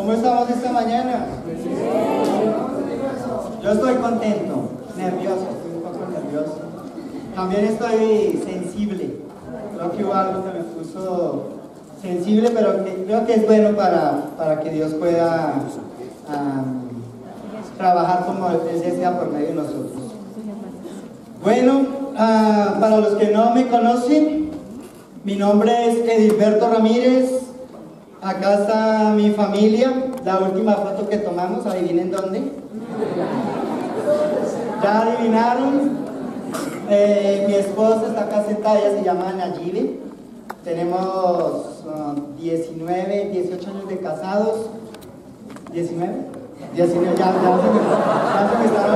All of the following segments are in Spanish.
¿Cómo estamos esta mañana? Yo estoy contento, nervioso, estoy un poco nervioso. También estoy sensible. Creo que hubo algo que me puso sensible, pero creo que es bueno para que Dios pueda trabajar como Él desea por medio de nosotros. Bueno, para los que no me conocen, mi nombre es Edilberto Ramírez. Acá está mi familia. La última foto que tomamos, ¿adivinen dónde? ¿Ya adivinaron? Mi esposa está acá sentada, ella se llama Nayibe. Tenemos 19, 18 años de casados. ¿19? 19, ya se me están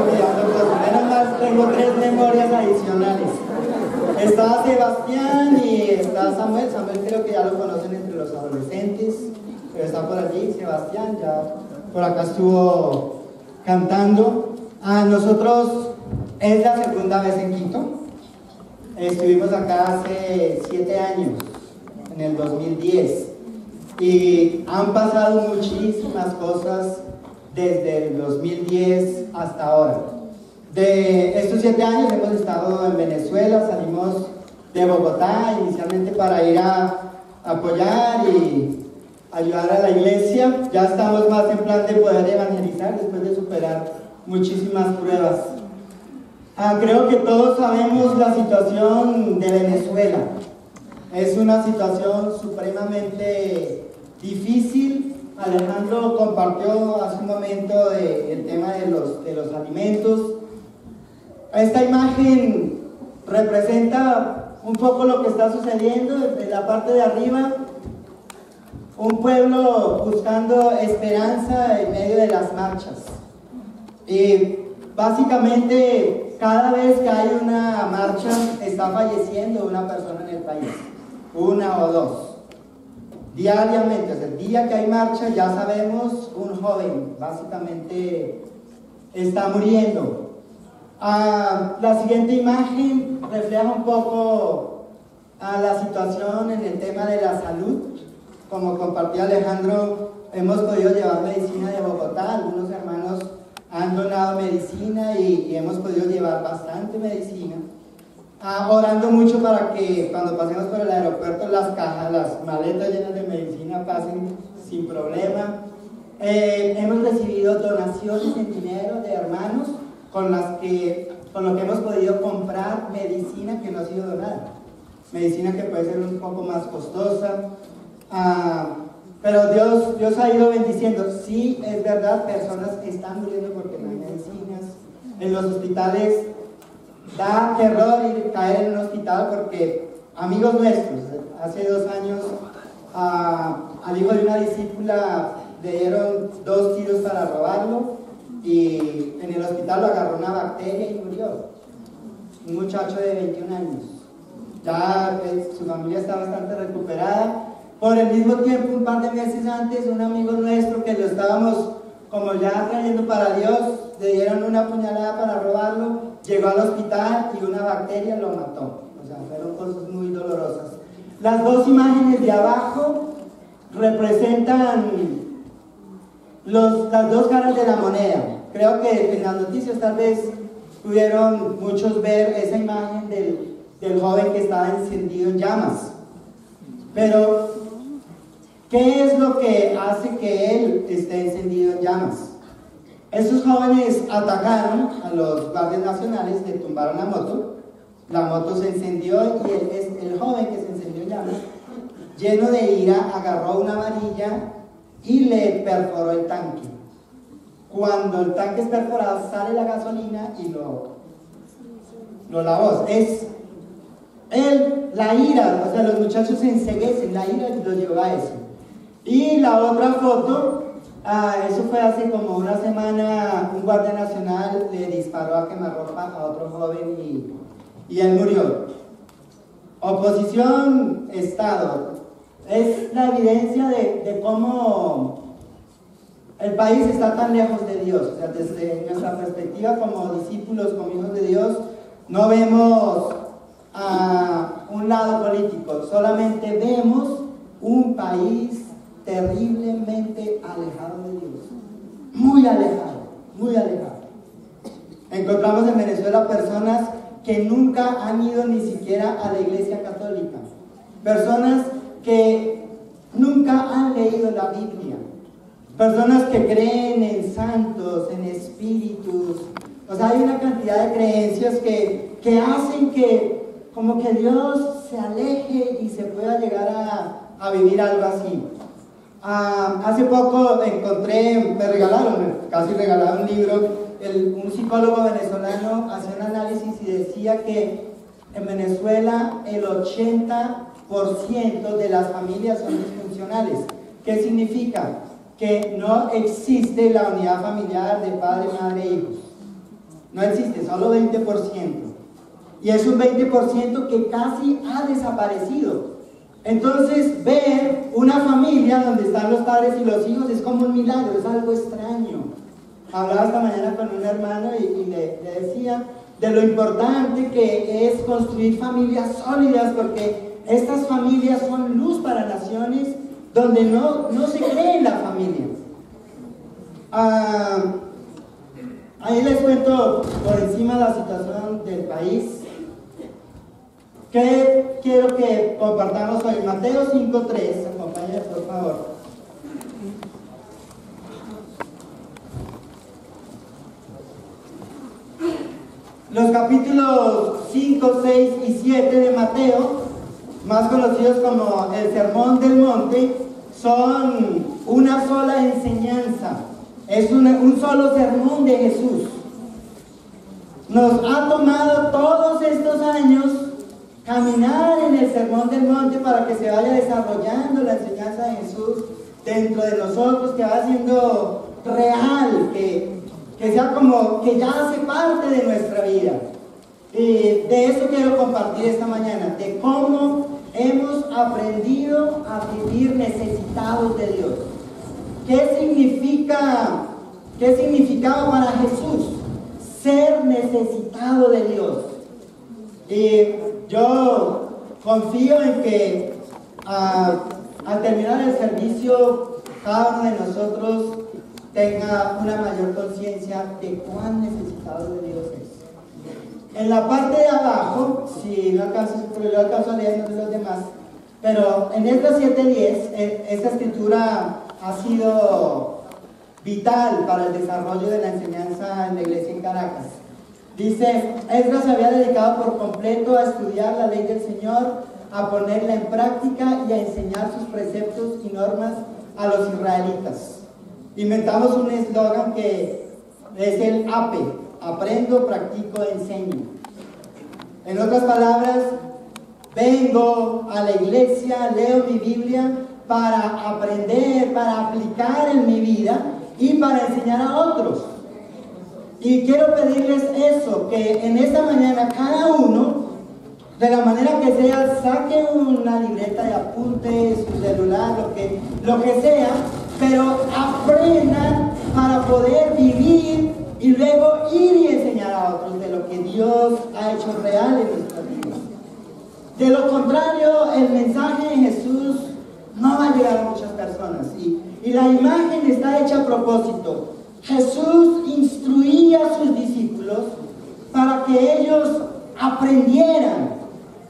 olvidando cosas. Menos mal, tengo 3 memorias adicionales. Está Sebastián y está Samuel. Samuel creo que ya lo conocen entre los adolescentes, pero está por allí. Sebastián ya por acá estuvo cantando. Nosotros es la segunda vez en Quito. Estuvimos acá hace 7 años, en el 2010, y han pasado muchísimas cosas desde el 2010 hasta ahora. De estos 7 años hemos estado en Venezuela, salimos de Bogotá inicialmente para ir a apoyar y ayudar a la iglesia. Ya estamos más en plan de poder evangelizar después de superar muchísimas pruebas. Creo que todos sabemos la situación de Venezuela. Es una situación supremamente difícil. Alejandro compartió hace un momento el tema de los alimentos. Esta imagen representa un poco lo que está sucediendo desde la parte de arriba. Un pueblo buscando esperanza en medio de las marchas. Y básicamente cada vez que hay una marcha está falleciendo una persona en el país. 1 o 2. Diariamente, o sea, el día que hay marcha ya sabemos, un joven básicamente está muriendo. La siguiente imagen refleja un poco la situación en el tema de la salud. Como compartía Alejandro, hemos podido llevar medicina de Bogotá. Algunos hermanos han donado medicina y hemos podido llevar bastante medicina. Orando mucho para que cuando pasemos por el aeropuerto las cajas, las maletas llenas de medicina pasen sin problema. Hemos recibido donaciones en dinero de hermanos con lo que hemos podido comprar medicina que no ha sido donada. Medicina que puede ser un poco más costosa. Pero Dios ha ido bendiciendo. Sí, es verdad, personas están muriendo porque no hay medicinas. En los hospitales da terror caer en un hospital porque amigos nuestros, hace 2 años, al hijo de una discípula le dieron 2 tiros para robarlo y en el hospital lo agarró una bacteria y murió. Un muchacho de 21 años. Ya su familia está bastante recuperada. Por el mismo tiempo, un par de meses antes, un amigo nuestro que lo estábamos como ya trayendo para Dios, le dieron una puñalada para robarlo, llegó al hospital y una bacteria lo mató. O sea, fueron cosas muy dolorosas. Las 2 imágenes de abajo representan las 2 caras de la moneda. Creo que en las noticias tal vez pudieron muchos ver esa imagen del joven que estaba encendido en llamas. Pero ¿qué es lo que hace que él esté encendido en llamas? Esos jóvenes atacaron a los guardias nacionales, le tumbaron la moto se encendió y el joven que se encendió en llamas, lleno de ira, agarró una varilla y le perforó el tanque. Cuando el tanque es perforado, sale la gasolina y lo lavó. La ira, o sea, los muchachos se enceguecen, la ira los llevó a eso. Y la otra foto, eso fue hace como una semana, un guardia nacional le disparó a quemarropa a otro joven y él murió. Oposición, Estado. Es la evidencia de cómo el país está tan lejos de Dios. O sea, desde nuestra perspectiva como discípulos, como hijos de Dios, no vemos un lado político, solamente vemos un país terriblemente alejado de Dios. Muy alejado, muy alejado. Encontramos en Venezuela personas que nunca han ido ni siquiera a la iglesia católica. Personas que nunca han leído la Biblia. Personas que creen en santos, en espíritus. O sea, hay una cantidad de creencias que hacen que como que Dios se aleje y se pueda llegar a vivir algo así. Hace poco encontré, casi regalaron un libro, un psicólogo venezolano hacía un análisis y decía que en Venezuela el 80% de las familias son disfuncionales. ¿Qué significa? Que no existe la unidad familiar de padre, madre e hijos. No existe, solo 20%. Y es un 20% que casi ha desaparecido. Entonces, ver una familia donde están los padres y los hijos es como un milagro, es algo extraño. Hablaba esta mañana con un hermano y le decía de lo importante que es construir familias sólidas, porque estas familias son luz para naciones donde no se cree en la familia. Ahí les cuento por encima la situación del país. ¿Qué quiero que compartamos hoy? Mateo 5:3, acompáñenme por favor. Los capítulos 5, 6 y 7 de Mateo, más conocidos como el Sermón del Monte, son una sola enseñanza. Es un solo sermón de Jesús. Nos ha tomado todos estos años caminar en el Sermón del Monte para que se vaya desarrollando la enseñanza de Jesús dentro de nosotros, que va siendo real, que sea como que ya hace parte de nuestra vida. Y de eso quiero compartir esta mañana, de cómo hemos aprendido a vivir necesitados de Dios. ¿Qué significaba para Jesús ser necesitado de Dios? Y yo confío en que al terminar el servicio, cada uno de nosotros tenga una mayor conciencia de cuán necesitado de Dios es. En la parte de abajo, si no alcanzo, pero yo alcanzo a leer de los demás, pero en Esdras 7:10, esta escritura ha sido vital para el desarrollo de la enseñanza en la iglesia en Caracas. Dice, Esdras se había dedicado por completo a estudiar la ley del Señor, a ponerla en práctica y a enseñar sus preceptos y normas a los israelitas. Inventamos un eslogan que es el APE, aprendo, practico, enseño. En otras palabras, vengo a la iglesia, leo mi Biblia para aprender, para aplicar en mi vida y para enseñar a otros. Y quiero pedirles eso, que en esta mañana cada uno, de la manera que sea, saque una libreta de apuntes, su celular, lo que sea, pero aprendan para poder vivir y luego ir y enseñar a otros de lo que Dios ha hecho real en nuestras vidas. De lo contrario, el mensaje de Jesús no va a llegar a muchas personas. Y la imagen está hecha a propósito. Jesús instruía a sus discípulos para que ellos aprendieran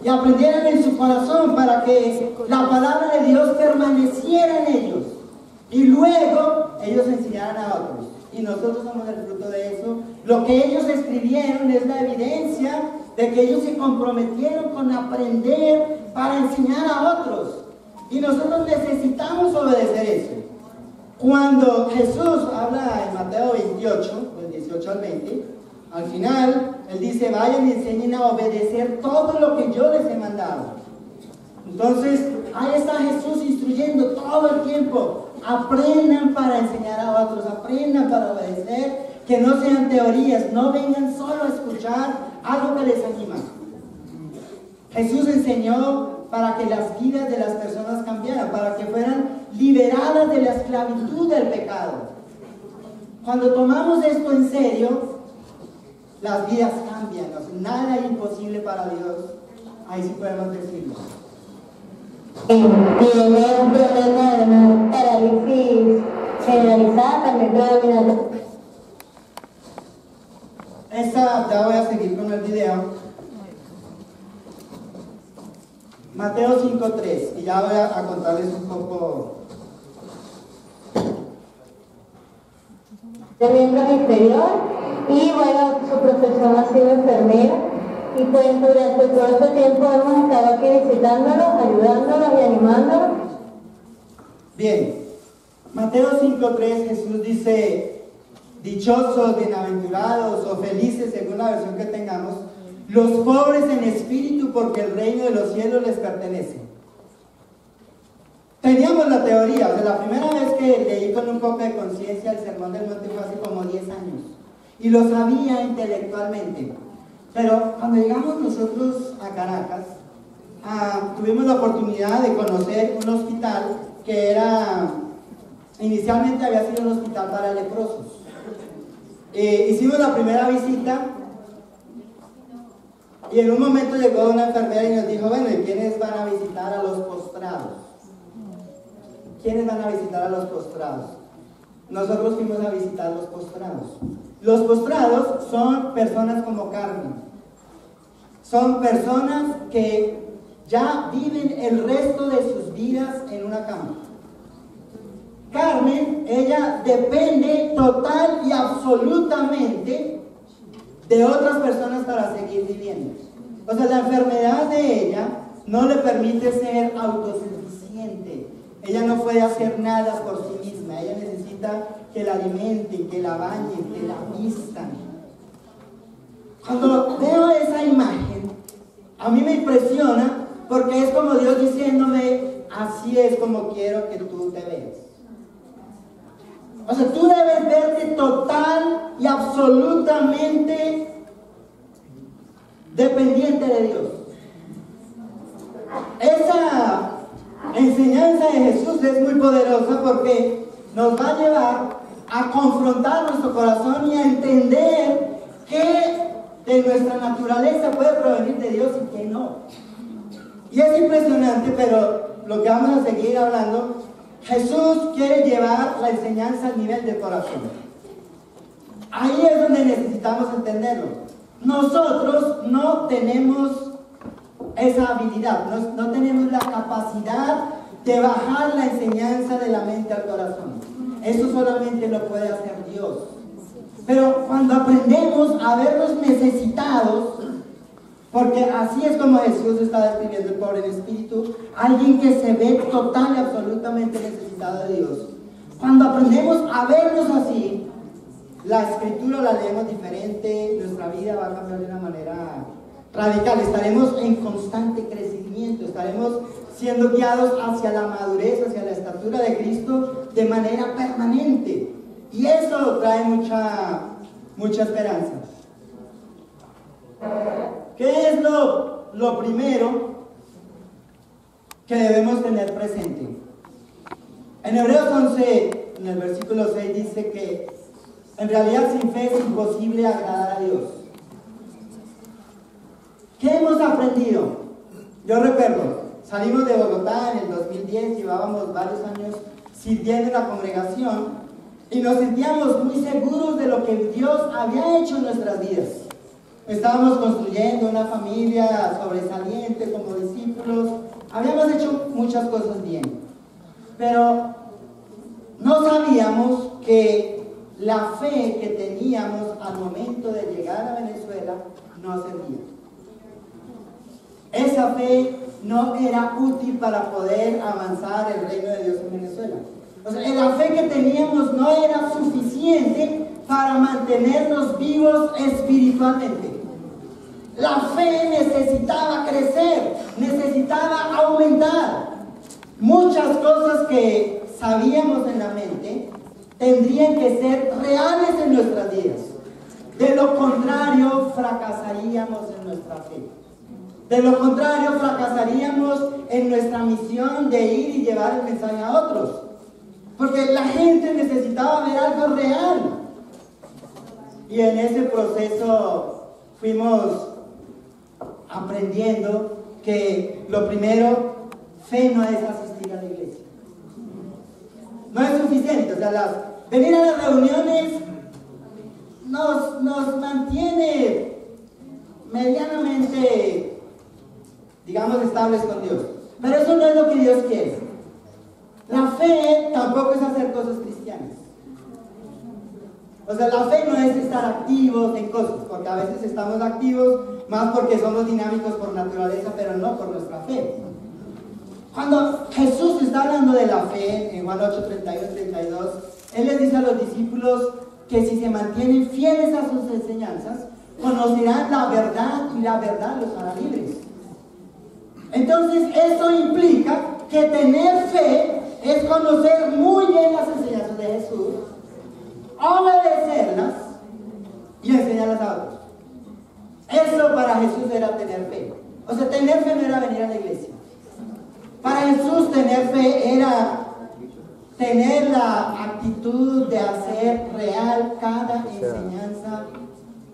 y aprendieran en su corazón, para que la palabra de Dios permaneciera en ellos y luego ellos enseñaran a otros. Y nosotros somos el fruto de eso. Lo que ellos escribieron es la evidencia de que ellos se comprometieron con aprender para enseñar a otros. Y nosotros necesitamos obedecer eso. Cuando Jesús habla en Mateo 28, del 18 al 20, al final, Él dice, vayan y enseñen a obedecer todo lo que yo les he mandado. Entonces, ahí está Jesús instruyendo todo el tiempo. Aprendan para enseñar a otros, aprendan para obedecer, que no sean teorías, no vengan solo a escuchar algo que les anima. Jesús enseñó para que las vidas de las personas cambiaran, para que fueran liberadas de la esclavitud del pecado. Cuando tomamos esto en serio, las vidas cambian, nada es imposible para Dios, ahí sí podemos decirlo. tiene un problema de una parálisis generalizada, también predominante. Ya voy a seguir con el video. Mateo 5:3, y ya voy a contarles un poco. De miembro exterior, y bueno, su profesión ha sido enfermera, y pues durante todo este tiempo hemos estado aquí visitándolos, ayudándolos y animándolos. Bien, Mateo 5:3, Jesús dice: dichosos, bienaventurados o felices, según la versión que tengamos, los pobres en espíritu, porque el reino de los cielos les pertenece. Teníamos la teoría, o sea, la primera vez que leí con un poco de conciencia el Sermón del Monte fue hace como 10 años, y lo sabía intelectualmente. Pero cuando llegamos nosotros a Caracas, tuvimos la oportunidad de conocer un hospital que inicialmente había sido un hospital para leprosos. Hicimos la primera visita, y en un momento llegó una enfermera y nos dijo: bueno, ¿y quiénes van a visitar a los postrados? ¿Quiénes van a visitar a los postrados? Nosotros fuimos a visitar los postrados. Los postrados son personas como Carmen. Son personas que ya viven el resto de sus vidas en una cama. Carmen, ella depende total y absolutamente de otras personas para seguir viviendo. O sea, la enfermedad de ella no le permite ser autosuficiente. Ella no puede hacer nada por sí misma. Ella necesita que la alimenten, que la bañen, que la vistan. Cuando veo esa imagen, a mí me impresiona, porque es como Dios diciéndome: así es como quiero que tú te veas. O sea, tú debes verte total y absolutamente dependiente de Dios. Esa enseñanza de Jesús es muy poderosa, porque nos va a llevar a confrontar nuestro corazón y a entender que de nuestra naturaleza puede provenir de Dios y que no. Y es impresionante, pero lo que vamos a seguir hablando, Jesús quiere llevar la enseñanza al nivel del corazón. Ahí es donde necesitamos entenderlo. Nosotros no tenemos esa habilidad, no tenemos la capacidad de bajar la enseñanza de la mente al corazón. Eso solamente lo puede hacer Dios. Pero cuando aprendemos a vernos necesitados, porque así es como Jesús está describiendo el pobre en espíritu, alguien que se ve total y absolutamente necesitado de Dios. Cuando aprendemos a vernos así, la escritura la leemos diferente, nuestra vida va a cambiar de una manera radical. Estaremos en constante crecimiento, estaremos siendo guiados hacia la madurez, hacia la estatura de Cristo de manera permanente. Y eso trae mucha esperanza. ¿Qué es lo primero que debemos tener presente? En Hebreos 11, en el versículo 6, dice que en realidad sin fe es imposible agradar a Dios. ¿Qué hemos aprendido? Yo recuerdo, salimos de Bogotá en el 2010, llevábamos varios años sirviendo en la congregación y nos sentíamos muy seguros de lo que Dios había hecho en nuestras vidas. Estábamos construyendo una familia sobresaliente como discípulos, habíamos hecho muchas cosas bien, pero no sabíamos que la fe que teníamos al momento de llegar a Venezuela no servía. Esa fe no era útil para poder avanzar el reino de Dios en Venezuela. O sea, la fe que teníamos no era suficiente para mantenernos vivos espiritualmente. La fe necesitaba crecer, necesitaba aumentar. Muchas cosas que sabíamos en la mente tendrían que ser reales en nuestras vidas. De lo contrario, fracasaríamos en nuestra fe. De lo contrario, fracasaríamos en nuestra misión de ir y llevar el mensaje a otros. Porque la gente necesitaba ver algo real. Y en ese proceso fuimos aprendiendo que lo primero, fe no es asistir a la iglesia. No es suficiente. O sea, venir a las reuniones nos mantiene medianamente, digamos, estables con Dios. Pero eso no es lo que Dios quiere. La fe tampoco es hacer cosas cristianas. O sea, la fe no es estar activos en cosas, porque a veces estamos activos más porque somos dinámicos por naturaleza, pero no por nuestra fe. Cuando Jesús está hablando de la fe, en Juan 8, 31, 32, Él les dice a los discípulos que si se mantienen fieles a sus enseñanzas, conocerán la verdad y la verdad los hará libres. Entonces, eso implica que tener fe es conocer muy bien las enseñanzas de Jesús, obedecerlas y enseñarlas a otros. Eso para Jesús era tener fe. O sea, tener fe no era venir a la iglesia. Para Jesús tener fe era tener la actitud de hacer real cada enseñanza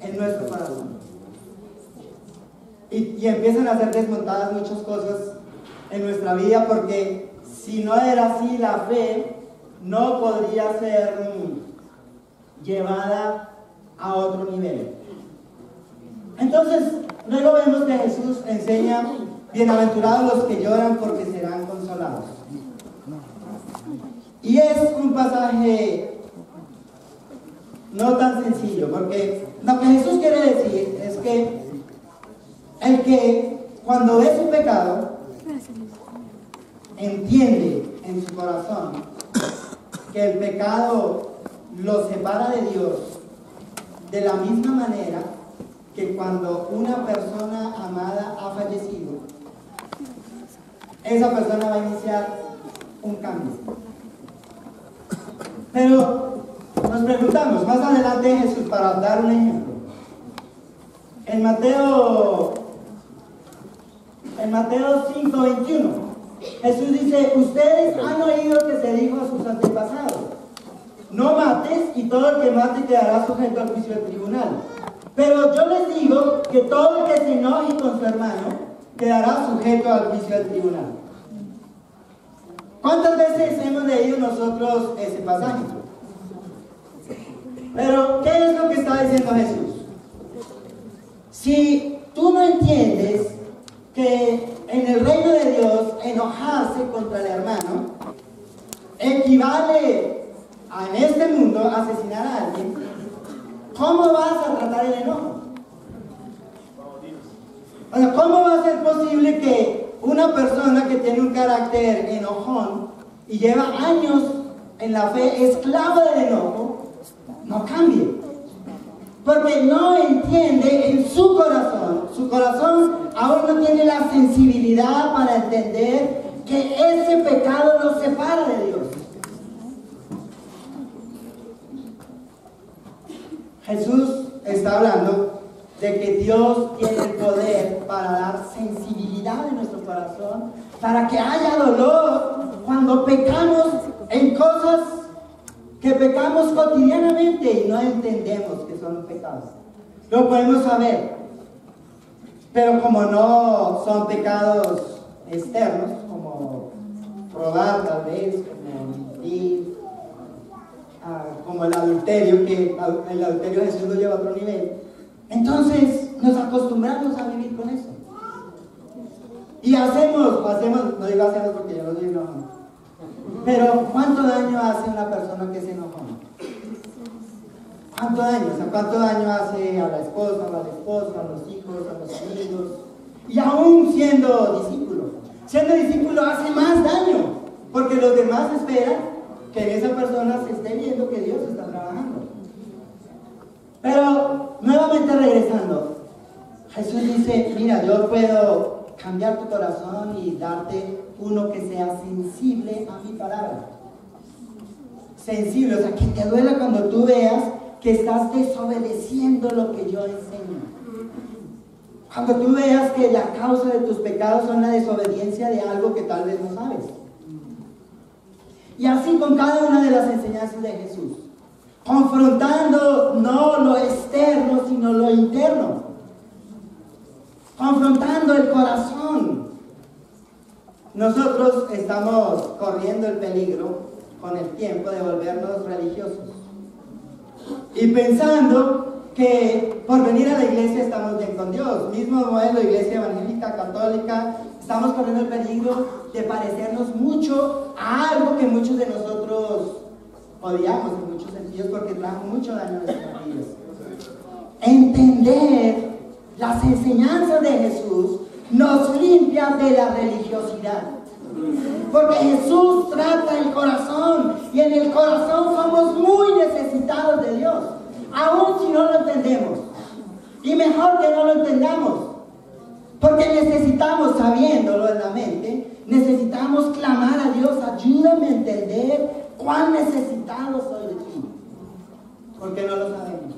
en nuestro corazón. Y empiezan a ser desmontadas muchas cosas en nuestra vida, porque si no era así, la fe no podría ser llevada a otro nivel. Entonces, luego vemos que Jesús enseña: bienaventurados los que lloran, porque serán consolados. Y es un pasaje no tan sencillo, porque lo que Jesús quiere decir es que el que cuando ve su pecado entiende en su corazón que el pecado lo separa de Dios, de la misma manera que cuando una persona amada ha fallecido, esa persona va a iniciar un cambio. Pero nos preguntamos, más adelante Jesús, para dar un ejemplo, en Mateo 5:21, Jesús dice: ustedes han oído que se dijo a sus antepasados, no mates, y todo el que mate quedará sujeto al juicio del tribunal. Pero yo les digo que todo el que se enoje con su hermano quedará sujeto al juicio del tribunal. ¿Cuántas veces hemos leído nosotros ese pasaje? Pero, ¿qué es lo que está diciendo Jesús? Si tú no entiendes que en el reino de Dios enojarse contra el hermano equivale a, en este mundo, asesinar a alguien, ¿cómo vas a tratar el enojo? O sea, ¿cómo va a ser posible que una persona que tiene un carácter enojón y lleva años en la fe, esclavo del enojo, no cambie? Porque no entiende en su corazón aún no tiene la sensibilidad para entender que ese pecado lo separa de Dios. Jesús está hablando de que Dios tiene el poder para dar sensibilidad en nuestro corazón, para que haya dolor cuando pecamos en cosas que pecamos cotidianamente y no entendemos que son pecados. Lo podemos saber, pero como no son pecados externos, como robar tal vez, como mentir, como el adulterio, que el adulterio Jesús lo lleva a otro nivel, entonces nos acostumbramos a vivir con eso. Y hacemos, no digo hacemos porque yo no digo no. Pero ¿cuánto daño hace una persona que se enojó? ¿Cuánto daño? O sea, ¿cuánto daño hace a la esposa, a los hijos, a los amigos? Y aún siendo discípulo hace más daño, porque los demás esperan que en esa persona se esté viendo que Dios está trabajando. Pero, nuevamente regresando, Jesús dice: mira, yo puedo cambiar tu corazón y darte uno que sea sensible a mi palabra. Sensible, o sea, que te duela cuando tú veas que estás desobedeciendo lo que yo enseño. Cuando tú veas que la causa de tus pecados son la desobediencia de algo que tal vez no sabes. Y así con cada una de las enseñanzas de Jesús, confrontando no lo externo, sino lo interno, confrontando el corazón. nosotros estamos corriendo el peligro con el tiempo de volvernos religiosos y pensando que por venir a la iglesia estamos bien con Dios. Mismo modelo, iglesia evangélica, católica, estamos corriendo el peligro de parecernos mucho a algo que muchos de nosotros odiamos en muchos sentidos porque trajo mucho daño a nuestras vidas. Entender las enseñanzas de Jesús nos limpia de la religiosidad. Porque Jesús trata el corazón y en el corazón somos muy necesitados de Dios, aun si no lo entendemos. Y mejor que no lo entendamos, porque necesitamos, sabiéndolo en la mente, necesitamos clamar a Dios, ayúdame a entender cuán necesitado soy de ti, porque no lo sabemos.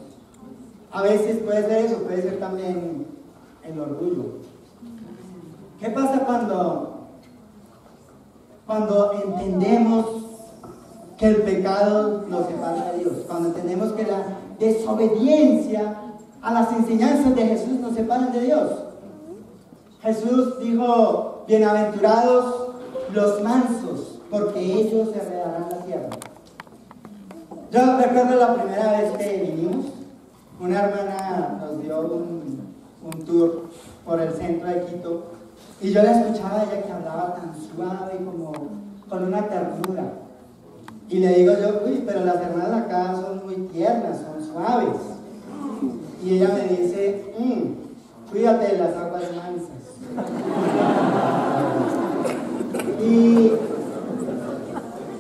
A veces puede ser eso, puede ser también el orgullo. ¿Qué pasa cuando entendemos que el pecado nos separa de Dios? Cuando entendemos que la desobediencia a las enseñanzas de Jesús nos separan de Dios. Jesús dijo, bienaventurados los mansos, porque ellos heredarán la tierra. Yo recuerdo la primera vez que vinimos, una hermana nos dio un tour por el centro de Quito y yo la escuchaba a ella que hablaba tan suave, como con una ternura. Y le digo yo, uy, pero las hermanas acá son muy tiernas, son suaves. Y ella me dice, cuídate de las aguas mansas. Y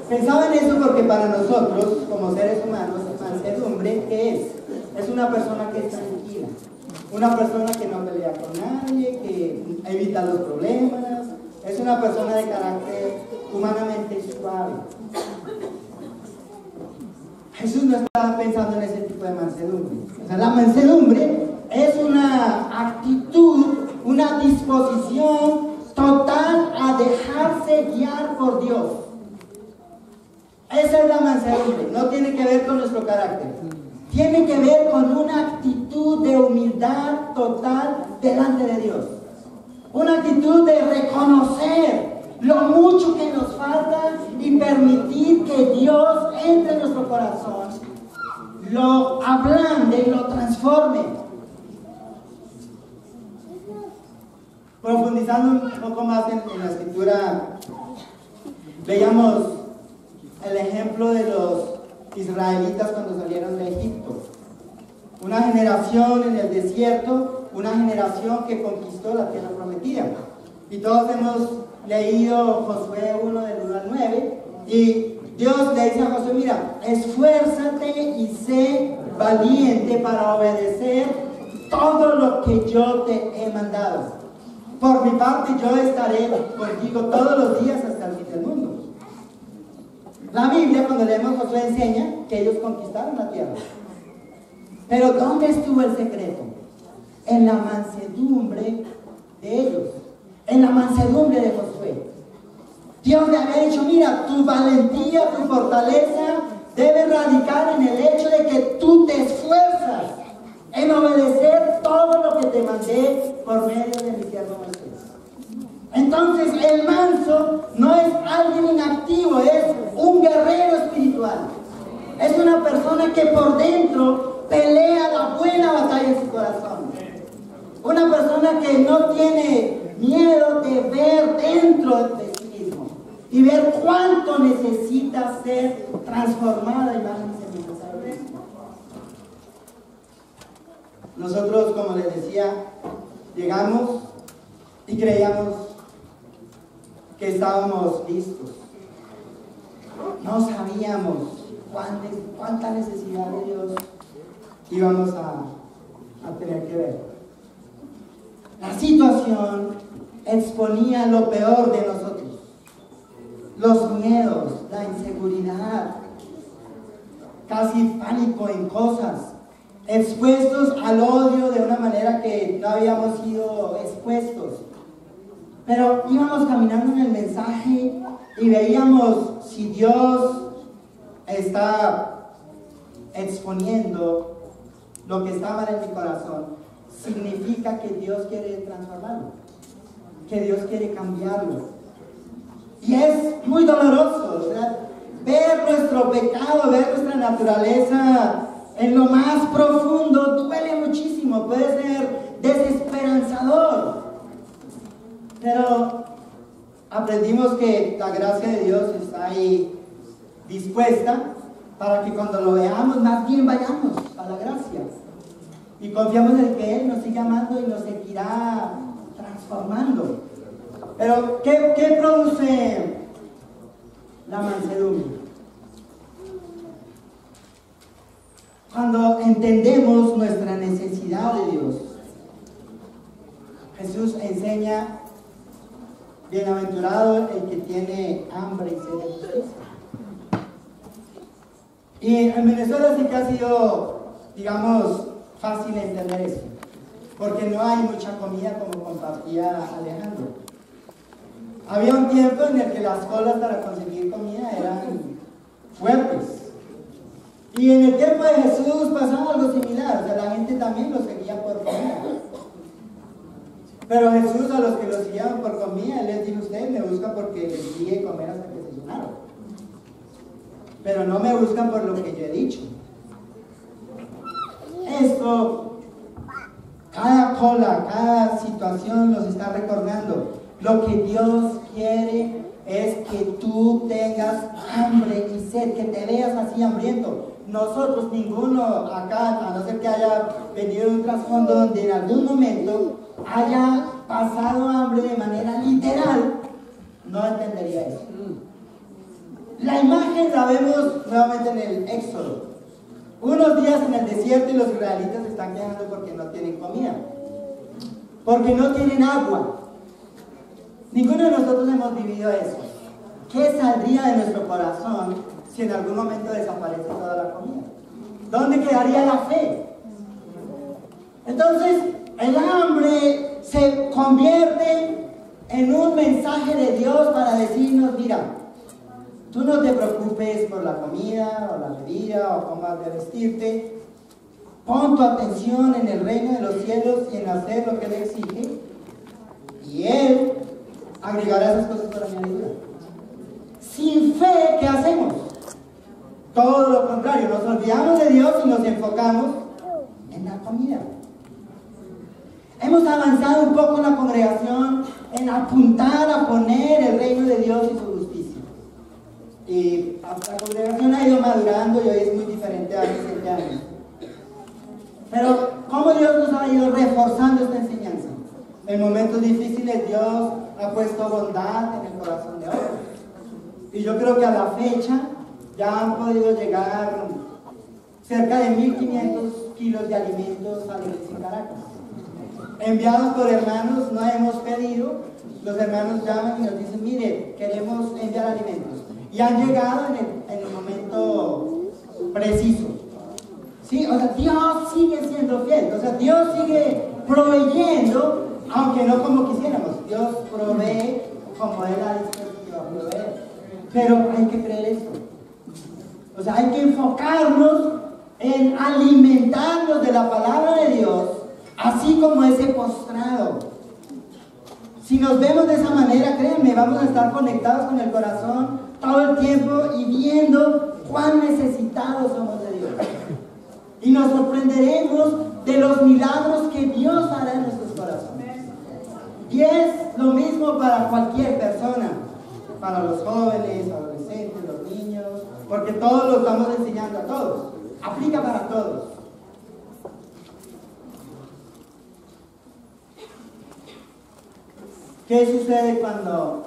pensaba en eso porque para nosotros, como seres humanos, mansedumbre, ¿qué es? Es una persona que es tranquila, una persona que no pelea con nadie, que evita los problemas, es una persona de carácter humanamente suave. Jesús no estaba pensando en ese tipo de mansedumbre. O sea, la mansedumbre es una actitud, una disposición total a dejarse guiar por Dios. Esa es la mansedumbre, no tiene que ver con nuestro carácter. Tiene que ver con una actitud de humildad total delante de Dios. Una actitud de reconocer lo mucho que nos falta y permitir que Dios entre en nuestro corazón, lo ablande y lo transforme. Profundizando un poco más en la escritura, veíamos el ejemplo de los israelitas cuando salieron de Egipto. Una generación en el desierto, una generación que conquistó la tierra prometida. Y todos hemos leído Josué 1 del 1 al 9 y Dios le dice a Josué, mira, esfuérzate y sé valiente para obedecer todo lo que yo te he mandado. Por mi parte yo estaré contigo todos los días hasta el fin del mundo. La Biblia, cuando leemos Josué, enseña que ellos conquistaron la tierra. Pero ¿dónde estuvo el secreto? En la mansedumbre de ellos, en la mansedumbre de Josué. Dios le había dicho, mira, tu valentía, tu fortaleza debe radicar en el hecho de que tú te esfuerzas en obedecer todo lo que te mandé por medio de mi siervo Moisés. Entonces el manso no es alguien inactivo, es un guerrero espiritual. Es una persona que por dentro pelea la buena batalla en su corazón. Una persona que no tiene miedo de ver dentro de sí mismo y ver cuánto necesita ser transformada en imagen y semejanza de Cristo. Nosotros, como les decía, llegamos y creíamos que estábamos listos. No sabíamos cuánta necesidad de Dios íbamos a tener que ver. La situación exponía lo peor de nosotros, los miedos, la inseguridad, casi pánico en cosas, expuestos al odio de una manera que no habíamos sido expuestos. Pero íbamos caminando en el mensaje y veíamos si Dios está exponiendo lo que está mal en mi corazón. Significa que Dios quiere transformarlo, que Dios quiere cambiarlo. Y es muy doloroso, o sea, ver nuestro pecado, ver nuestra naturaleza en lo más profundo, duele muchísimo, puede ser desesperanzador. Pero aprendimos que la gracia de Dios está ahí dispuesta para que cuando lo veamos, más bien vayamos a la gracia. Y confiamos en que Él nos sigue amando y nos seguirá transformando. Pero, ¿qué produce la mansedumbre? Cuando entendemos nuestra necesidad de Dios. Jesús enseña: bienaventurado el que tiene hambre y sed de justicia. Y en Venezuela sí que ha sido, digamos, fácil entender eso, porque no hay mucha comida, como compartía Alejandro. Había un tiempo en el que las colas para conseguir comida eran fuertes. Y en el tiempo de Jesús pasaba algo similar, o sea, la gente también lo seguía por comida. Pero Jesús, a los que lo seguían por comida, Él les dijo: ustedes me buscan porque les di de comer hasta que se llenaron, pero no me buscan por lo que yo he dicho. Esto, cada cola, cada situación nos está recordando: lo que Dios quiere es que tú tengas hambre y sed, que te veas así hambriento. Nosotros, ninguno acá, a no ser que haya venido de un trasfondo donde en algún momento haya pasado hambre de manera literal, no entendería eso. La imagen la vemos nuevamente en el Éxodo. Unos días en el desierto y los israelitas se están quejando porque no tienen comida, porque no tienen agua. Ninguno de nosotros hemos vivido eso. ¿Qué saldría de nuestro corazón si en algún momento desaparece toda la comida? ¿Dónde quedaría la fe? Entonces, el hambre se convierte en un mensaje de Dios para decirnos: mira, tú no te preocupes por la comida o la bebida o cómo has de vestirte. Pon tu atención en el reino de los cielos y en hacer lo que Él exige, y Él agregará esas cosas por añadidura. Sin fe, ¿qué hacemos? Todo lo contrario, nos olvidamos de Dios y nos enfocamos en la comida. Hemos avanzado un poco en la congregación en apuntar a poner el reino de Dios y su justicia. Y la congregación ha ido madurando y hoy es muy diferente a hace 7 años. Pero ¿cómo Dios nos ha ido reforzando esta enseñanza? En momentos difíciles Dios ha puesto bondad en el corazón de otros. Y yo creo que a la fecha ya han podido llegar cerca de 1.500 kilos de alimentos a la iglesia en Caracas. Enviados por hermanos, no hemos pedido, los hermanos llaman y nos dicen: mire, queremos enviar alimentos. Y han llegado en el momento preciso. ¿Sí? O sea, Dios sigue siendo fiel, o sea, Dios sigue proveyendo, aunque no como quisiéramos. Dios provee como Él ha dispuesto que va a proveer. Pero hay que creer esto. O sea, hay que enfocarnos en alimentarnos de la palabra de Dios, así como ese postrado. Si nos vemos de esa manera, créanme, vamos a estar conectados con el corazón todo el tiempo y viendo cuán necesitados somos de Dios. Y nos sorprenderemos de los milagros que Dios hará en nuestros corazones. Y es lo mismo para cualquier persona, para los jóvenes, adolescentes, los niños, porque todos lo estamos enseñando a todos. Aplica para todos. ¿Qué sucede cuando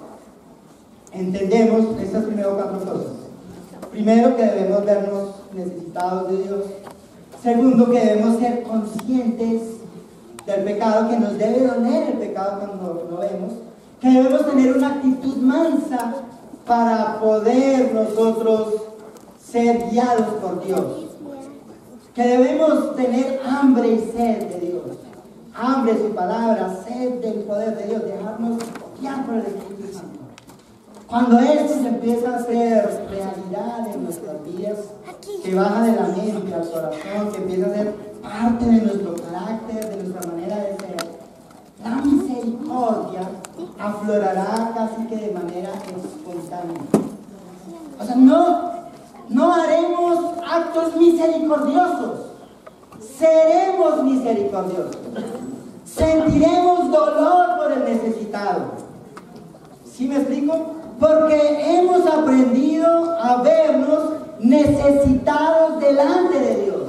entendemos estas primeras 4 cosas? Primero, que debemos vernos necesitados de Dios. Segundo, que debemos ser conscientes del pecado, que nos debe doler el pecado cuando lo vemos. Que debemos tener una actitud mansa para poder nosotros ser guiados por Dios. Que debemos tener hambre y sed de Dios. Hambre de su palabra, sed del poder de Dios, dejarnos guiar por el Espíritu Santo. Cuando esto se empieza a hacer realidad en nuestras vidas, que baja de la mente al corazón, que empieza a ser parte de nuestro carácter, de nuestra manera de ser, la misericordia aflorará casi que de manera espontánea. O sea, no haremos actos misericordiosos, seremos misericordiosos. Sentiremos dolor por el necesitado. ¿Sí me explico? Porque hemos aprendido a vernos necesitados delante de Dios.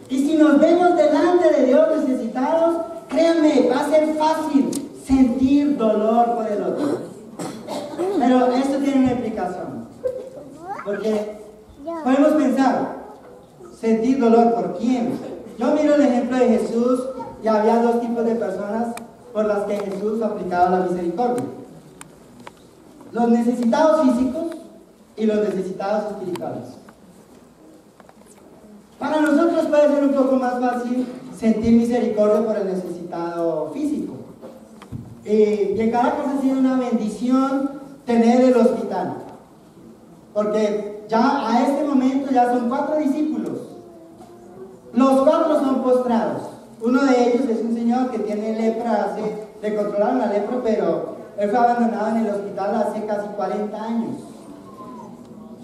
Y si nos vemos delante de Dios necesitados, créanme, va a ser fácil sentir dolor por el otro. Pero esto tiene una explicación. Porque podemos pensar, sentir dolor por quién. Yo miro el ejemplo de Jesús y había dos tipos de personas por las que Jesús aplicaba la misericordia. Los necesitados físicos y los necesitados espirituales. Para nosotros puede ser un poco más fácil sentir misericordia por el necesitado físico. Y en Caracas ha sido una bendición tener el hospital. Porque ya a este momento ya son 4 discípulos. Los 4 son postrados. Uno de ellos es un señor que tiene lepra, le controlaron la lepra, pero él fue abandonado en el hospital hace casi 40 años.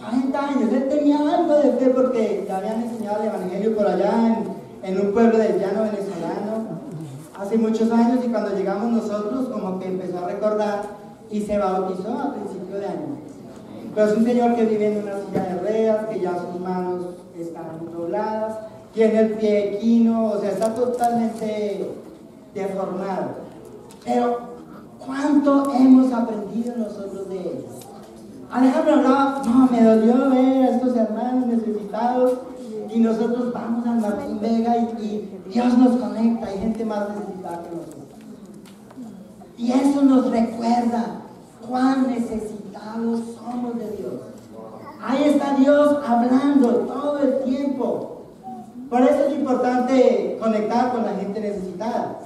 40 años, él tenía algo de fe porque le habían enseñado el evangelio por allá en un pueblo del llano venezolano hace muchos años, y cuando llegamos nosotros como que empezó a recordar y se bautizó a principio de año. Pero es un señor que vive en una silla de ruedas, que ya sus manos están dobladas, tiene el pie equino, o sea, está totalmente deformado. Pero ¿cuánto hemos aprendido nosotros de ellos? Alejandro hablaba, no, me dolió ver a estos hermanos necesitados, y nosotros vamos al Martín Vega y Dios nos conecta, hay gente más necesitada que nosotros. Y eso nos recuerda cuán necesitados somos de Dios. Ahí está Dios hablando todo el tiempo. Por eso es importante conectar con la gente necesitada.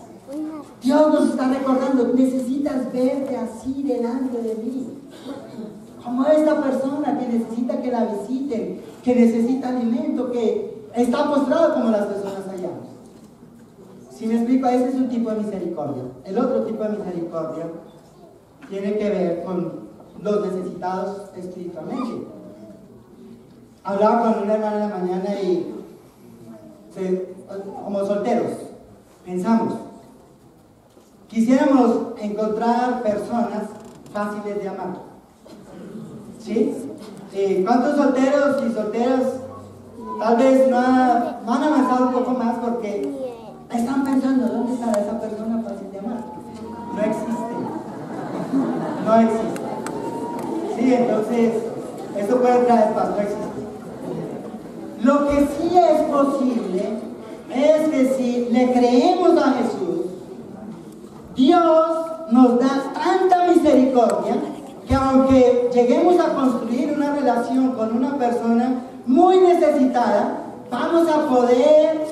Dios nos está recordando, necesitas verte así delante de mí. Como esta persona que necesita que la visiten, que necesita alimento, que está postrado como las personas allá. Si me explico, ese es un tipo de misericordia. El otro tipo de misericordia tiene que ver con los necesitados espiritualmente. Hablaba con una hermana en la mañana y como solteros pensamos, quisiéramos encontrar personas fáciles de amar. ¿Sí? ¿Cuántos solteros y solteras tal vez no han avanzado un poco más porque están pensando, ¿dónde estará esa persona fácil de amar? No existe. No existe. Sí, entonces, eso puede traer paz, no existe. Lo que sí es posible es que si le creemos a Jesús, Dios nos da tanta misericordia que aunque lleguemos a construir una relación con una persona muy necesitada, vamos a poder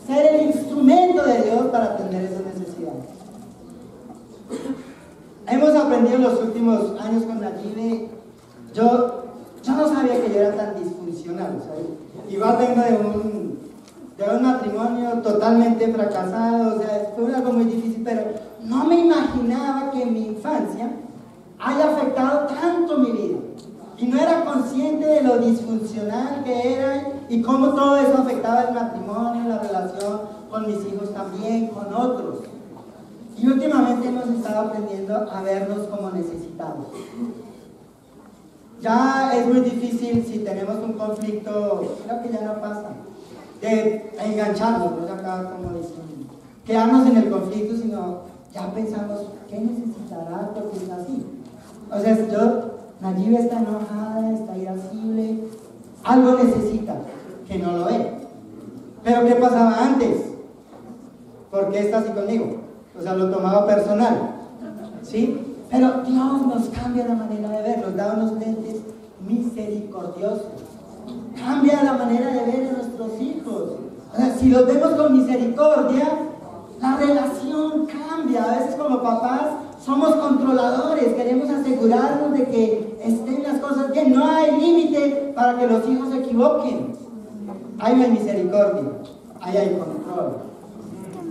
ser el instrumento de Dios para atender esas necesidades. Hemos aprendido en los últimos años con Nayibe. Yo no sabía que yo era tan disfuncional, ¿sabes? Igual vengo de un matrimonio totalmente fracasado, o sea, fue algo muy difícil, pero no me imaginaba que mi infancia haya afectado tanto mi vida. Y no era consciente de lo disfuncional que era y cómo todo eso afectaba el matrimonio, la relación con mis hijos también, con otros. Y últimamente hemos estado aprendiendo a vernos como necesitados. Ya es muy difícil si tenemos un conflicto, creo que ya no pasa, de engancharnos, ¿no? Acá como dicen, quedarnos en el conflicto, sino ya pensamos, ¿qué necesitará? Porque es así. O sea, Nayibe está enojada, está irascible, algo necesita, que no lo ve. Pero ¿qué pasaba antes? ¿Por qué está así conmigo? O sea, lo tomaba personal, ¿sí? Pero Dios nos cambia la manera de ver, nos da unos lentes misericordiosos. Cambia la manera de ver a nuestros hijos. O sea, si los vemos con misericordia, la relación cambia. A veces como papás somos controladores, queremos asegurarnos de que estén las cosas bien. No hay límite para que los hijos se equivoquen. Ahí no hay misericordia, ahí hay control.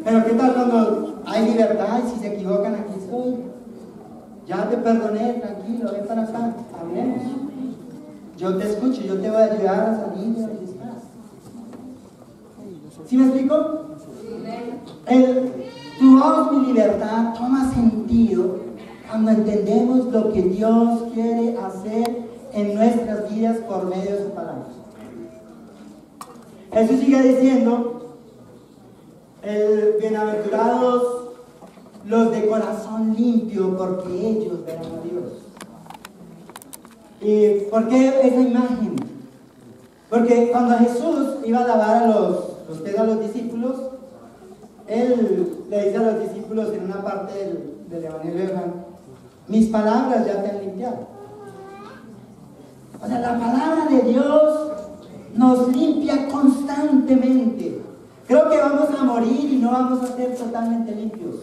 Pero ¿qué tal cuando hay libertad y si se equivocan aquí estoy? Ya te perdoné, tranquilo, ven para acá, hablemos. Yo te escucho, yo te voy a ayudar a salir de donde estás. ¿Sí me explico? Tu voz, mi libertad, toma sentido cuando entendemos lo que Dios quiere hacer en nuestras vidas por medio de su palabra. Jesús sigue diciendo, bienaventurados los de corazón limpio, porque ellos verán a Dios. ¿Y por qué esa imagen? Porque cuando Jesús iba a lavar a los pies a los discípulos, Él le dice a los discípulos en una parte del Evangelio de Juan, mis palabras ya te han limpiado. O sea, la palabra de Dios nos limpia constantemente. Creo que vamos a morir y no vamos a ser totalmente limpios.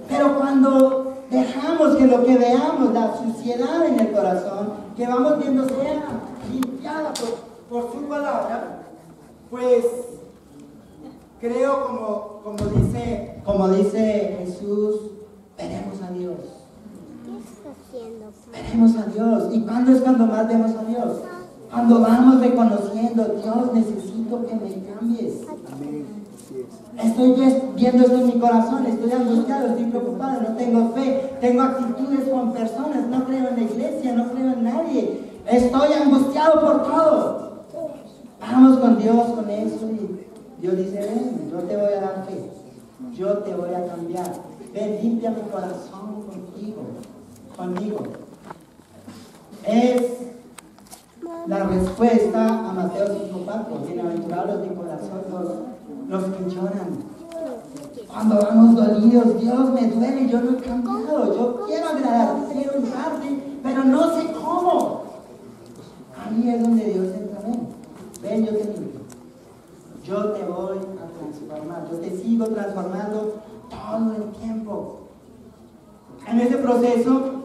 Pero cuando dejamos que lo que veamos, la suciedad en el corazón, que vamos viendo sea limpiada por su palabra, pues creo como dice Jesús, veremos a Dios. Veremos a Dios. ¿Y cuándo es cuando más vemos a Dios? Cuando vamos reconociendo, Dios, necesito que me cambies. Estoy viendo esto en mi corazón, estoy angustiado, estoy preocupado, no tengo fe, tengo actitudes con personas, no creo en la iglesia, no creo en nadie, estoy angustiado por todo. Vamos con Dios con eso y Dios dice, ven, yo te voy a dar fe, yo te voy a cambiar, ven, limpia mi corazón conmigo. Es la respuesta a Mateo 5:4, bienaventurados de corazón los que lloran. Cuando vamos dolidos, Dios me duele, yo no he cambiado, yo quiero agradarte, quiero honrarte, pero no sé cómo. Ahí es donde Dios entra, ven, yo te limpio, yo te voy a transformar, yo te sigo transformando todo el tiempo. En ese proceso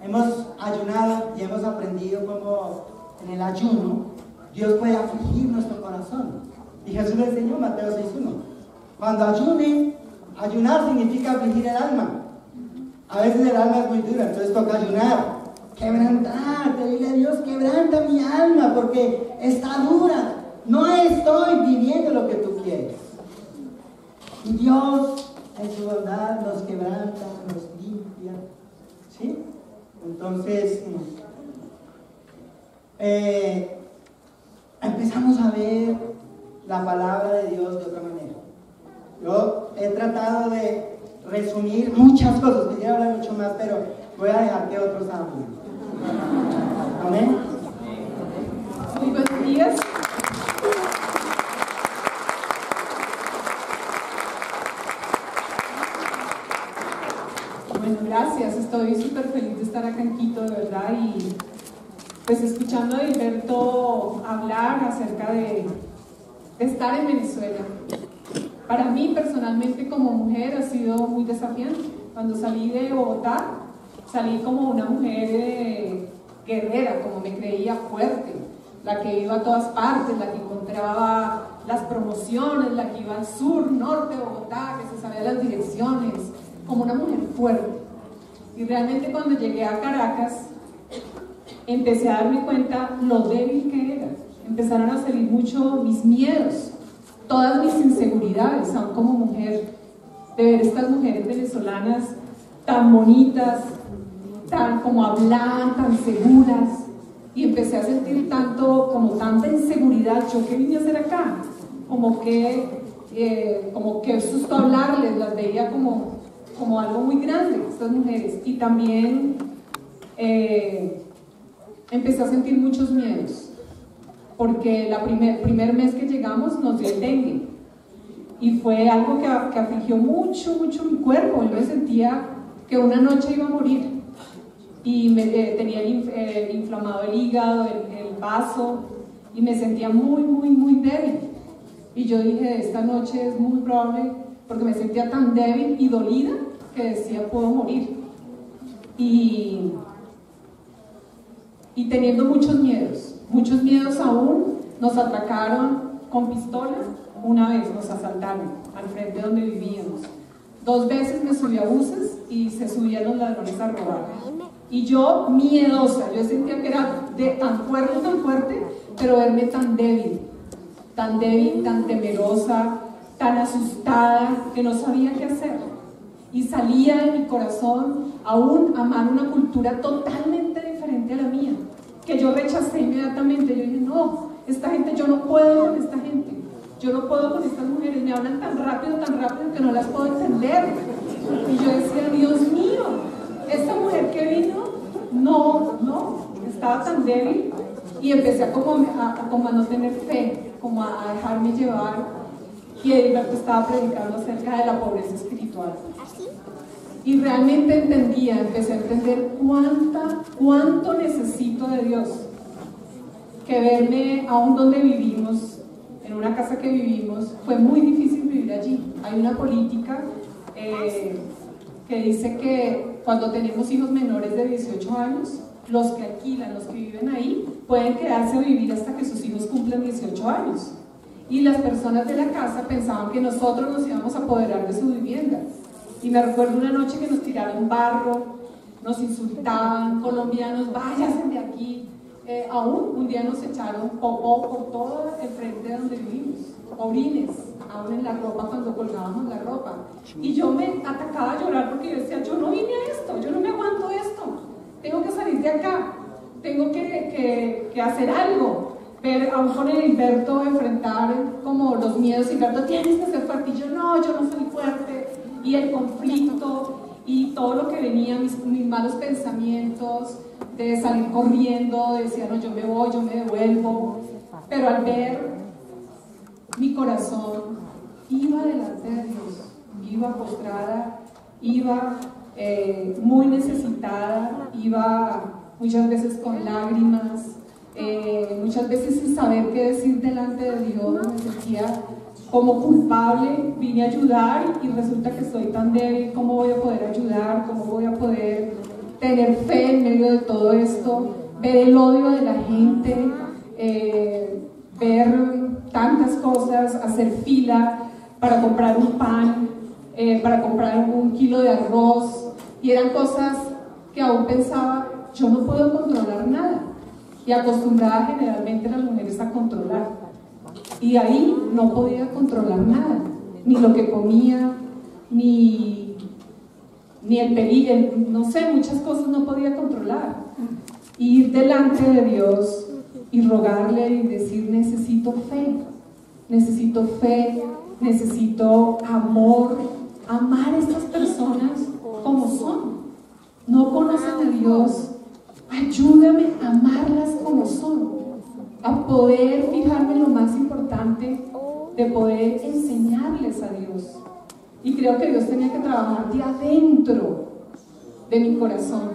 hemos ayunado y hemos aprendido cómo en el ayuno Dios puede afligir nuestro corazón. Y Jesús le enseñó, Mateo 6:1. Cuando ayunar significa afligir el alma. A veces el alma es muy dura, entonces toca ayunar, quebrantar, pedirle a Dios, quebranta mi alma porque está dura. No estoy viviendo lo que tú quieres. Y Dios, en su bondad, nos quebranta, nos limpia. ¿Sí? Entonces, empezamos a ver la palabra de Dios de otra manera. Yo he tratado de resumir muchas cosas, quisiera hablar mucho más, pero voy a dejar que otros hablen. Amén. Muy buenos días. Bueno, gracias. Estoy súper feliz de estar acá en Quito, de verdad, y pues escuchando a Gilberto hablar acerca de estar en Venezuela. Para mí personalmente como mujer ha sido muy desafiante. Cuando salí de Bogotá, salí como una mujer guerrera, como me creía fuerte, la que iba a todas partes, la que encontraba las promociones, la que iba al sur, norte de Bogotá, que se sabía las direcciones, como una mujer fuerte. Y realmente cuando llegué a Caracas, empecé a darme cuenta lo débil que era. Empezaron a salir mucho mis miedos, todas mis inseguridades, aún como mujer, de ver estas mujeres venezolanas tan bonitas, tan como hablan, tan seguras, y empecé a sentir tanta inseguridad. ¿Yo qué vine a hacer acá? Como que susto hablarles, las veía como algo muy grande, estas mujeres. Y también empecé a sentir muchos miedos, porque el primer mes que llegamos nos dio el dengue, y fue algo que afligió mucho mi cuerpo. Yo me sentía que una noche iba a morir, y tenía inflamado el hígado, el vaso, y me sentía muy débil. Y yo dije, esta noche es muy probable, porque me sentía tan débil y dolida, que decía, puedo morir. Y teniendo muchos miedos aún. Nos atracaron con pistolas, una vez nos asaltaron al frente donde vivíamos. 2 veces me subí a buses y se subían los ladrones a robar. Y yo, miedosa, yo sentía que era tan fuerte, pero verme tan débil, tan temerosa, tan asustada, que no sabía qué hacer. Y salía de mi corazón aún amar una cultura totalmente diferente a la mía, que yo rechacé inmediatamente. Yo dije, no, esta gente, yo no puedo con esta gente, yo no puedo con estas mujeres, me hablan tan rápido que no las puedo entender. Y yo decía, Dios mío, esta mujer que vino, no, estaba tan débil, y empecé a no tener fe, como a dejarme llevar. Y Edilberto estaba predicando acerca de la pobreza espiritual. Y realmente empecé a entender cuánto necesito de Dios. Que verme aún donde vivimos, en una casa que vivimos, fue muy difícil vivir allí. Hay una política que dice que cuando tenemos hijos menores de 18 años, los que alquilan, los que viven ahí, pueden quedarse a vivir hasta que sus hijos cumplan 18 años. Y las personas de la casa pensaban que nosotros nos íbamos a apoderar de su vivienda. Y me recuerdo una noche que nos tiraron barro, nos insultaban, colombianos, váyanse de aquí. Aún un día nos echaron popó por todo el frente de donde vivimos, orines, aún en la ropa cuando colgábamos la ropa. Y yo me atacaba a llorar porque yo decía, yo no vine a esto, yo no me aguanto esto, tengo que salir de acá, tengo que hacer algo. Pero aún con Edilberto enfrentar como los miedos, y Edilberto, tienes que ser fuerte, y yo no soy fuerte, y el conflicto y todo lo que venía, mis malos pensamientos de salir corriendo, de decir, no, yo me voy, yo me devuelvo. Pero al ver mi corazón, iba delante de Dios, iba postrada, iba muy necesitada, iba muchas veces con lágrimas, muchas veces sin saber qué decir delante de Dios. Me sentía como culpable, vine a ayudar y resulta que estoy tan débil. ¿Cómo voy a poder ayudar? ¿Cómo voy a poder tener fe en medio de todo esto? Ver el odio de la gente, ver tantas cosas, hacer fila para comprar un pan, para comprar 1 kilo de arroz, y eran cosas que aún pensaba, yo no puedo controlar nada. Y acostumbrada generalmente las mujeres a controlar, y ahí no podía controlar nada, ni lo que comía, ni el peligro, no sé, muchas cosas no podía controlar. Y ir delante de Dios y rogarle y decir, necesito fe, necesito amor, amar a estas personas como son, no conocen a Dios. Ayúdame a amarlas como son, a poder fijarme en lo más importante, de poder enseñarles a Dios. Y creo que Dios tenía que trabajar de adentro de mi corazón.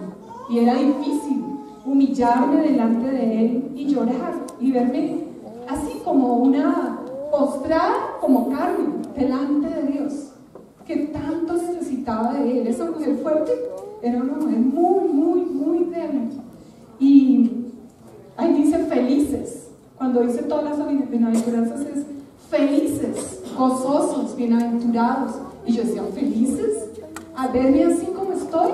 Y era difícil humillarme delante de Él y llorar y verme así como una postrada, como Carmen, delante de Dios, que tanto necesitaba de Él. Esa mujer fuerte era una mujer muy débil. Y ahí dice felices, cuando dice todas las bienaventuranzas es felices, gozosos, bienaventurados. Y yo decía, ¿felices? A verme así como estoy.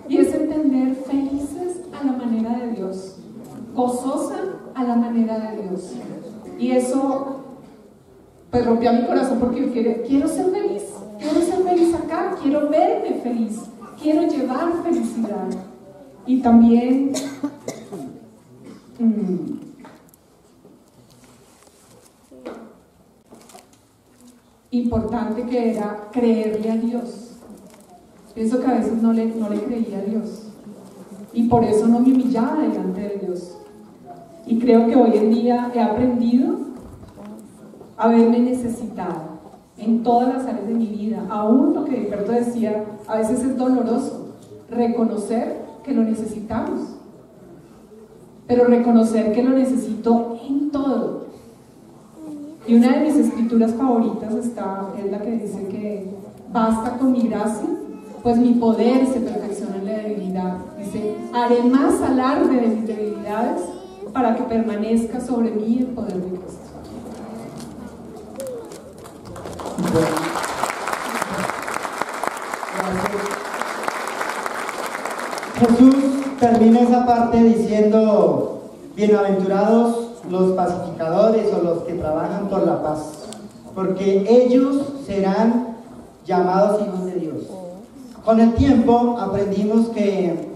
Y es entender felices a la manera de Dios, gozosa a la manera de Dios. Y eso pues rompió mi corazón, porque yo quiero ser feliz acá, quiero verme feliz, quiero llevar felicidad. Y también importante que era creerle a Dios. Pienso que a veces no le creía a Dios, y por eso no me humillaba delante de Dios. Y creo que hoy en día he aprendido a verme necesitada en todas las áreas de mi vida. Aún lo que Edilberto decía, a veces es doloroso reconocer que lo necesitamos, pero reconocer que lo necesito en todo. Y una de mis escrituras favoritas es la que dice que basta con mi gracia, pues mi poder se perfecciona en la debilidad. Dice, haré más alarde de mis debilidades para que permanezca sobre mí el poder de Cristo. Jesús termina esa parte diciendo: bienaventurados los pacificadores o los que trabajan por la paz, porque ellos serán llamados hijos de Dios. Con el tiempo aprendimos que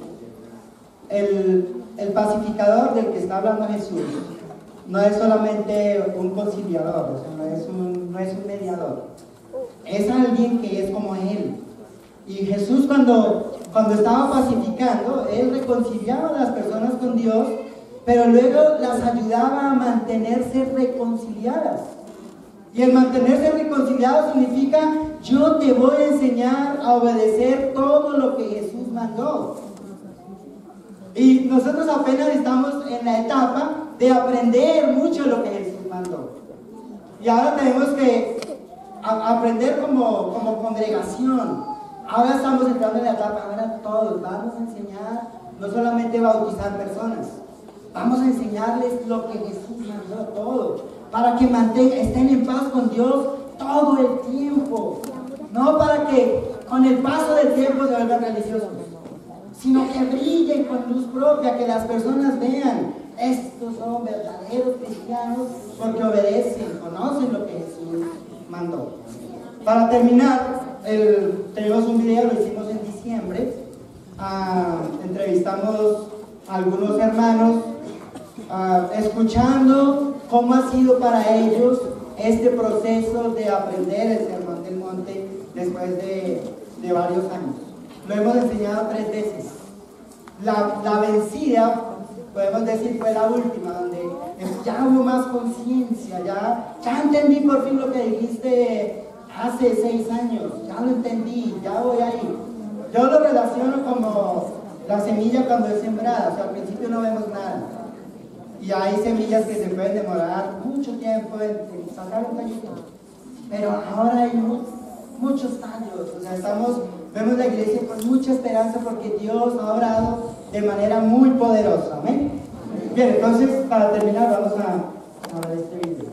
el pacificador del que está hablando Jesús no es solamente un conciliador, o sea, no es un mediador, es alguien que es como Él. Y Jesús cuando estaba pacificando, Él reconciliaba a las personas con Dios, pero luego las ayudaba a mantenerse reconciliadas. Y el mantenerse reconciliado significa: yo te voy a enseñar a obedecer todo lo que Jesús mandó. Y nosotros apenas estamos en la etapa de aprender mucho de lo que Jesús mandó. Y ahora tenemos que aprender como congregación. Ahora estamos entrando en la etapa, ahora todos vamos a enseñar, no solamente bautizar personas, vamos a enseñarles lo que Jesús mandó, todo, para que estén en paz con Dios todo el tiempo. No para que con el paso del tiempo se vuelvan religiosos, sino que brillen con luz propia, que las personas vean: estos son verdaderos cristianos porque obedecen, conocen lo que Jesús mandó. Para terminar, tenemos un video, lo hicimos en diciembre. Entrevistamos a algunos hermanos, escuchando cómo ha sido para ellos este proceso de aprender el Sermón del Monte después de varios años. Lo hemos enseñado 3 veces. La vencida, podemos decir, fue la última, donde ya hubo más conciencia, ya entendí por fin lo que dijiste hace 6 años, ya lo entendí, ya voy ahí. Yo lo relaciono como la semilla cuando es sembrada, o sea, al principio no vemos nada. Y hay semillas que se pueden demorar mucho tiempo en sacar un tallito. Pero ahora hay muchos tallos, o sea, vemos la iglesia con mucha esperanza porque Dios ha obrado de manera muy poderosa. ¿Amén? Bien, entonces, para terminar, vamos a ver este video.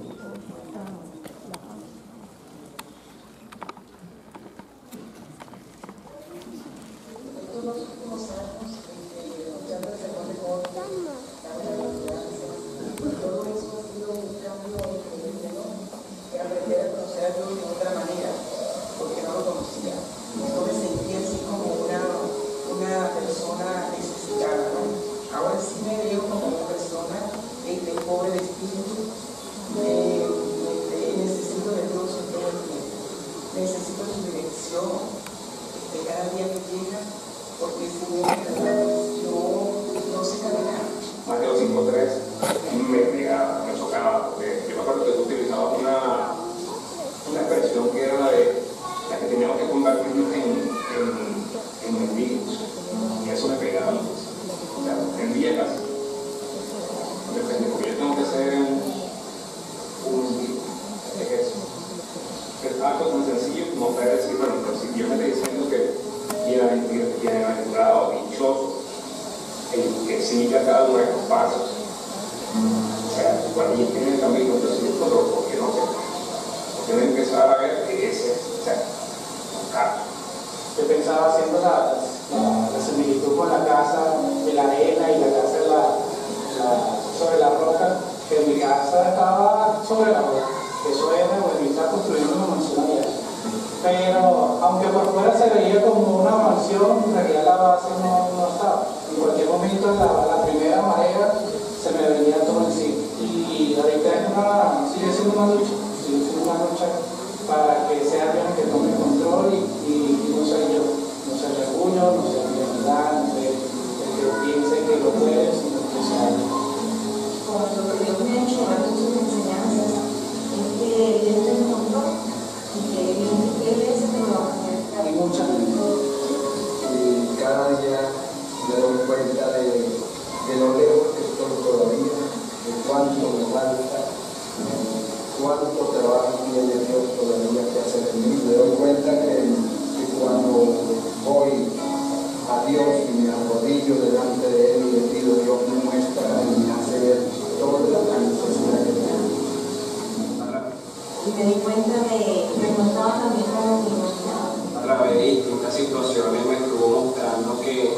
A través de distintas situaciones me estuvo mostrando que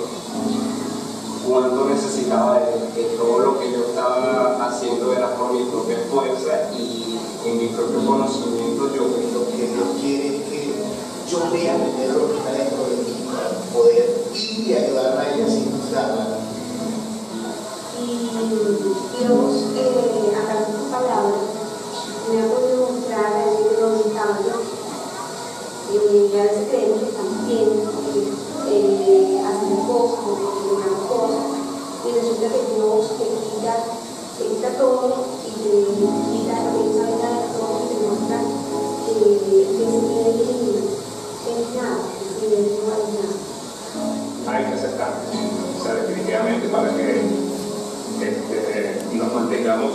cuánto necesitaba de todo lo que yo estaba haciendo era por mi propia fuerza y en mi propio conocimiento. Yo lo que Dios quiere es que yo vea primero lo que está dentro de mí para poder ir y ayudarla a ella sin juzgarla. Y Dios, a través de sus palabras, me ha podido mostrar a mí de dónde estaba yo. Y a veces creemos que estamos bien, porque hacemos cosas, porque logramos cosas, y resulta que Dios te quita todo y te quita también esa vida de todo y te muestra que sin él es nada, sin él no hay nada. Hay que aceptar, o sea, definitivamente para que nos mantengamos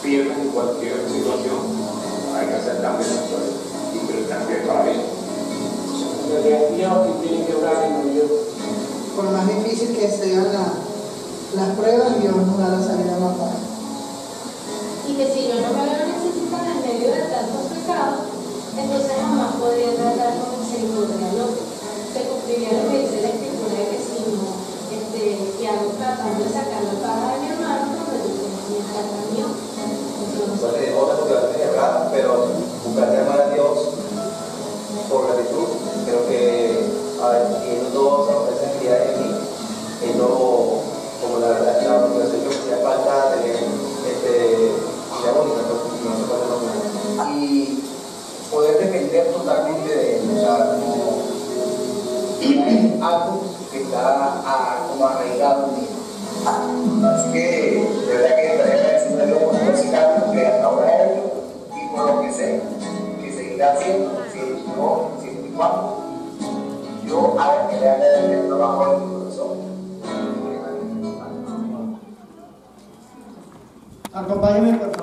firmes en cualquier situación, hay que hacer cambios en la historia y que el cambio es para bien. Es Dios que tiene que obrar en nosotros. Por más difícil que sean las pruebas, Dios nos da la salida más fácil. Y que si yo no me veo necesitada en medio de tantos pecados, entonces jamás podría tratar con misericordia, ¿no? Se cumpliría lo que dice la Escritura de que si no, que hago tratando de sacar la paja de mi hermano, pues entonces me está mío. Entonces, otra motivación es errada, pero buscar amar a Dios por gratitud, creo que teniendo todas esas actividades en mí, es lo, como la verdad que la motivación que me hacía falta tener vida bonita, no se puede lograr. Y poder depender totalmente de él, o sea, como algo que está como arraigado en mí. Así que, de verdad que estaré agradecido a Dios por todo ese cambio que hasta ahora he hecho y por lo que sé que seguirá haciendo, siempre y cuando yo haga que le haga el trabajo de mi corazón. Acompáñenme por favor.